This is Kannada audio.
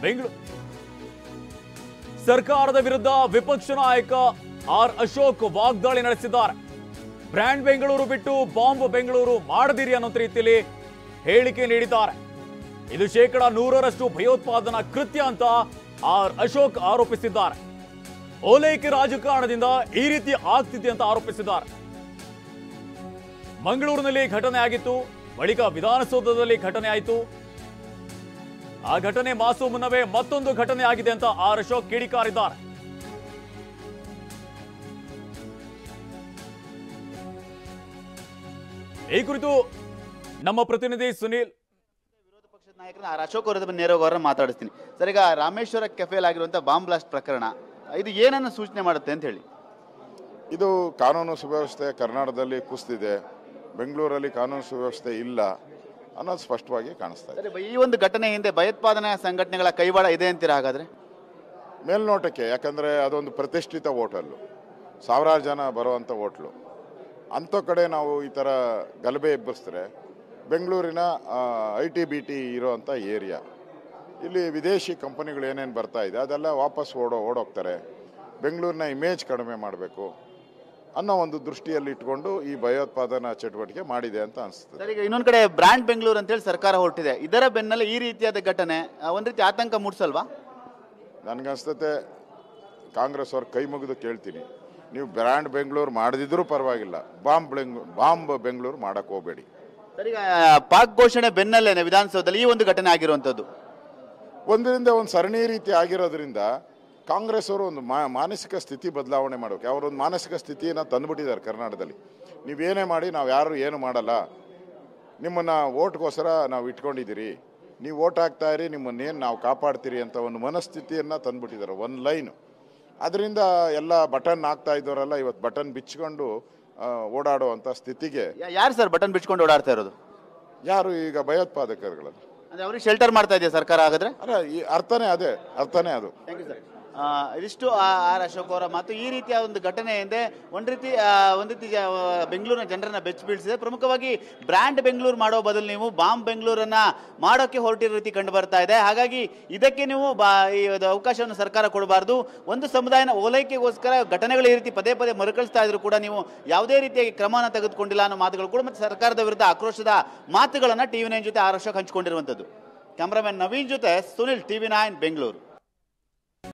ಬೆಂಗಳೂರು ಸರ್ಕಾರದ ವಿರುದ್ಧ ವಿಪಕ್ಷ ನಾಯಕ ಆರ್ ಅಶೋಕ್ ವಾಗ್ದಾಳಿ ನಡೆಸಿದ್ದಾರೆ. ಬ್ರ್ಯಾಂಡ್ ಬೆಂಗಳೂರು ಬಿಟ್ಟು ಬಾಂಬ್ ಬೆಂಗಳೂರು ಮಾಡದಿರಿ ಅನ್ನೋ ರೀತಿಯಲ್ಲಿ ಹೇಳಿಕೆ ನೀಡಿದ್ದಾರೆ. ಇದು 100% ಭಯೋತ್ಪಾದನಾ ಕೃತ್ಯ ಅಂತ ಆರ್ ಅಶೋಕ್ ಆರೋಪಿಸಿದ್ದಾರೆ. ಓಲೈಕೆ ರಾಜಕಾರಣದಿಂದ ಈ ರೀತಿ ಆಗ್ತಿದೆ ಅಂತ ಆರೋಪಿಸಿದ್ದಾರೆ. ಮಂಗಳೂರಿನಲ್ಲಿ ಘಟನೆ ಆಗಿತ್ತು, ಬಳಿಕ ವಿಧಾನಸೌಧದಲ್ಲಿ ಘಟನೆ ಆಯಿತು. ಆ ಘಟನೆ ಮಾಸು ಮುನ್ನವೇ ಮತ್ತೊಂದು ಘಟನೆ ಆಗಿದೆ ಅಂತ ಆರ್ ಅಶೋಕ್ ಕಿಡಿಕಾರಿದ್ದಾರೆ. ಈ ಕುರಿತು ನಮ್ಮ ಪ್ರತಿನಿಧಿ ಸುನೀಲ್ ವಿರೋಧ ಪಕ್ಷದ ನಾಯಕರ ಆರ್ ಅಶೋಕ್ ಅವರ ನೇರವಾಗಿ ಅವರನ್ನ ಮಾತಾಡಿಸ್ತೀನಿ. ಸರ್, ಈಗ ರಾಮೇಶ್ವರ ಕೆಫೆಲ್ ಆಗಿರುವಂತಹ ಬಾಂಬ್ ಬ್ಲಾಸ್ಟ್ ಪ್ರಕರಣ ಇದು ಏನನ್ನ ಸೂಚನೆ ಮಾಡುತ್ತೆ ಅಂತ ಹೇಳಿ? ಇದು ಕಾನೂನು ಸುವ್ಯವಸ್ಥೆ ಕರ್ನಾಟಕದಲ್ಲಿ ಕುಸಿದಿದೆ, ಬೆಂಗಳೂರಲ್ಲಿ ಕಾನೂನು ಸುವ್ಯವಸ್ಥೆ ಇಲ್ಲ ಅನ್ನೋದು ಸ್ಪಷ್ಟವಾಗಿ ಕಾಣಿಸ್ತಾ ಇದೆ. ಈ ಒಂದು ಘಟನೆ ಹಿಂದೆ ಭಯೋತ್ಪಾದನಾ ಸಂಘಟನೆಗಳ ಕೈವಾಡ ಇದೆ ಅಂತೀರಾ? ಹಾಗಾದ್ರೆ ಮೇಲ್ನೋಟಕ್ಕೆ, ಯಾಕಂದರೆ ಅದೊಂದು ಪ್ರತಿಷ್ಠಿತ ಹೋಟೆಲ್ಲು, ಸಾವಿರಾರು ಜನ ಬರುವಂಥ ಹೋಟ್ಲು, ಅಂಥ ಕಡೆ ನಾವು ಈ ಥರ ಗಲಭೆ ಎಬ್ಬಿಸಿದ್ರೆ ಬೆಂಗಳೂರಿನ ITBT ಇರೋವಂಥ ಏರಿಯಾ, ಇಲ್ಲಿ ವಿದೇಶಿ ಕಂಪನಿಗಳು ಏನೇನು ಬರ್ತಾ ಇದೆ ಅದೆಲ್ಲ ವಾಪಸ್ ಓಡೋಗ್ತಾರೆ. ಬೆಂಗಳೂರಿನ ಇಮೇಜ್ ಕಡಿಮೆ ಮಾಡಬೇಕು ಅನ್ನೋ ಒಂದು ದೃಷ್ಟಿಯಲ್ಲಿ ಇಟ್ಕೊಂಡು ಈ ಭಯೋತ್ಪಾದನಾ ಚಟುವಟಿಕೆ ಮಾಡಿದೆ ಅಂತ ಅನಿಸ್ತದೆ. ಸರ್, ಈಗ ಇನ್ನೊಂದು ಕಡೆ ಬ್ರ್ಯಾಂಡ್ ಬೆಂಗಳೂರು ಅಂತೇಳಿ ಸರ್ಕಾರ ಹೊರಟಿದೆ, ಇದರ ಬೆನ್ನಲ್ಲೇ ಈ ರೀತಿಯಾದ ಘಟನೆ ಒಂದು ರೀತಿ ಆತಂಕ ಮೂಡಿಸಲ್ವಾ? ನನಗನ್ಸ್ತತೆ ಕಾಂಗ್ರೆಸ್ ಅವ್ರ ಕೈ ಮುಗಿದು ಕೇಳ್ತೀನಿ, ನೀವು ಬ್ರ್ಯಾಂಡ್ ಬೆಂಗಳೂರು ಮಾಡದಿದ್ರೂ ಪರವಾಗಿಲ್ಲ, ಬಾಂಬ್ ಬೆಂಗಳೂರು ಮಾಡಕ್ಕೆ ಹೋಗಬೇಡಿ. ಸರ್, ಈಗ ಪಾಕ್ ಘೋಷಣೆ ಬೆನ್ನಲ್ಲೇನೆ ವಿಧಾನಸೌಧದಲ್ಲಿ ಈ ಒಂದು ಘಟನೆ ಆಗಿರುವಂಥದ್ದು ಒಂದರಿಂದ ಒಂದು ಸರಣಿ ರೀತಿ ಆಗಿರೋದ್ರಿಂದ ಕಾಂಗ್ರೆಸ್ ಅವರು ಒಂದು ಮಾನಸಿಕ ಸ್ಥಿತಿ ಬದಲಾವಣೆ ಮಾಡಬೇಕು. ಅವರೊಂದು ಮಾನಸಿಕ ಸ್ಥಿತಿಯನ್ನು ತಂದುಬಿಟ್ಟಿದ್ದಾರೆ ಕರ್ನಾಟಕದಲ್ಲಿ. ನೀವೇನೇ ಮಾಡಿ ನಾವು ಯಾರು ಏನು ಮಾಡಲ್ಲ, ನಿಮ್ಮನ್ನು ಓಟ್ಗೋಸ್ಕರ ನಾವು ಇಟ್ಕೊಂಡಿದ್ದೀರಿ, ನೀವು ಓಟ್ ಹಾಕ್ತಾಯಿರಿ, ನಿಮ್ಮನ್ನೇನು ನಾವು ಕಾಪಾಡ್ತೀರಿ ಅಂತ ಒಂದು ಮನಸ್ಥಿತಿಯನ್ನು ತಂದುಬಿಟ್ಟಿದ್ದಾರೆ. ಒಂದು ಲೈನು ಅದರಿಂದ ಎಲ್ಲ ಬಟನ್ ಹಾಕ್ತಾ ಇದ್ದವರೆಲ್ಲ ಇವತ್ತು ಬಟನ್ ಬಿಚ್ಕೊಂಡು ಓಡಾಡುವಂಥ ಸ್ಥಿತಿಗೆ. ಯಾರು ಸರ್ ಬಟನ್ ಬಿಚ್ಕೊಂಡು ಓಡಾಡ್ತಾ ಇರೋದು? ಯಾರು? ಈಗ ಭಯೋತ್ಪಾದಕರುಗಳದ್ದು. ಅಂದ್ರೆ ಅವ್ರಿಗೆ ಶೆಲ್ಟರ್ ಮಾಡ್ತಾ ಇದೆಯಾ ಸರ್ಕಾರ? ಹಾಗಾದ್ರೆ ಅಲ್ಲ, ಈ ಅರ್ಥನೇ ಅದು. Thank you sir. ಇದಿಷ್ಟು ಆರ್ ಅಶೋಕ್ ಅವರ ಮಾತು. ಈ ರೀತಿಯ ಒಂದು ಘಟನೆ ಹಿಂದೆ ಒಂದು ರೀತಿ ಬೆಂಗಳೂರಿನ ಜನರನ್ನ ಬೆಚ್ಚ ಬೀಳಿಸಿದೆ. ಪ್ರಮುಖವಾಗಿ ಬ್ರ್ಯಾಂಡ್ ಬೆಂಗಳೂರು ಮಾಡೋ ಬದಲು ನೀವು ಬಾಂಬ್ ಬೆಂಗಳೂರನ್ನ ಮಾಡೋಕ್ಕೆ ಹೊರಟಿರೋ ರೀತಿ ಕಂಡು ಬರ್ತಾ ಇದೆ. ಹಾಗಾಗಿ ಇದಕ್ಕೆ ನೀವು ಈ ಅವಕಾಶವನ್ನು ಸರ್ಕಾರ ಕೊಡಬಾರ್ದು. ಒಂದು ಸಮುದಾಯನ ಓಲೈಕೆಗೋಸ್ಕರ ಘಟನೆಗಳು ಈ ರೀತಿ ಪದೇ ಪದೇ ಮರುಕಳಿಸ್ತಾ ಇದ್ರು ಕೂಡ ನೀವು ಯಾವುದೇ ರೀತಿಯಾಗಿ ಕ್ರಮನ ತೆಗೆದುಕೊಂಡಿಲ್ಲ ಅನ್ನೋ ಮಾತುಗಳು ಕೂಡ ಮತ್ತೆ ಸರ್ಕಾರದ ವಿರುದ್ಧ ಆಕ್ರೋಶದ ಮಾತುಗಳನ್ನ TV9 ಜೊತೆ ಆರ್ ಅಶೋಕ್ ಹಂಚಿಕೊಂಡಿರುವಂಥದ್ದು. ಕ್ಯಾಮರಾಮನ್ ನವೀನ್ ಜೊತೆ ಸುನಿಲ್, TV9 ಬೆಂಗಳೂರು.